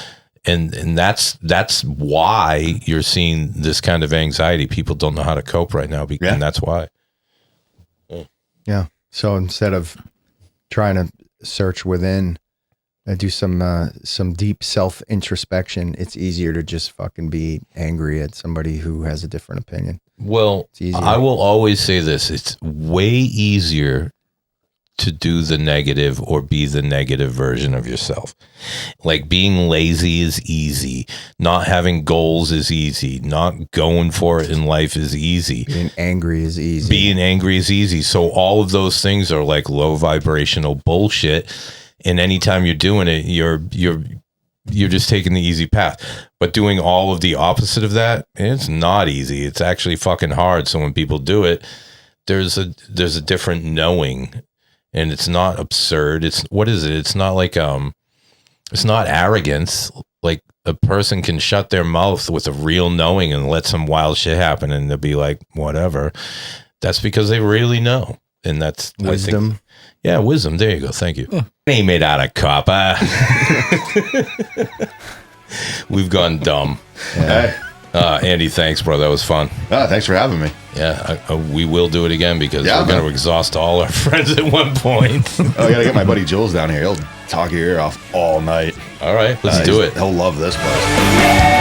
And that's why you're seeing this kind of anxiety. People don't know how to cope right now, and that's why. Yeah. So instead of trying to search within and do some deep self introspection, it's easier to just fucking be angry at somebody who has a different opinion. Well, I will always say this. It's way easier to do the negative or be the negative version of yourself. Like being lazy is easy. Not having goals is easy. Not going for it in life is easy. Being angry is easy. Being angry is easy. So all of those things are like low vibrational bullshit. And anytime you're doing it, you're just taking the easy path. But doing all of the opposite of that, it's not easy. It's actually fucking hard. So when people do it, there's a different knowing. And it's not absurd. What is it? It's not like it's not arrogance. Like a person can shut their mouth with a real knowing and let some wild shit happen, and they'll be like, whatever. That's because they really know, and that's wisdom. Wisdom. There you go. Thank you. Ain't made out of copper. We've gone dumb. Hey. Andy, thanks, bro. That was fun. Thanks for having me. Yeah, we will do it again because Yeah, we're going to exhaust all our friends at one point. I gotta get my buddy Jules down here. He'll talk your ear off all night. All right, let's do it. He'll love this place.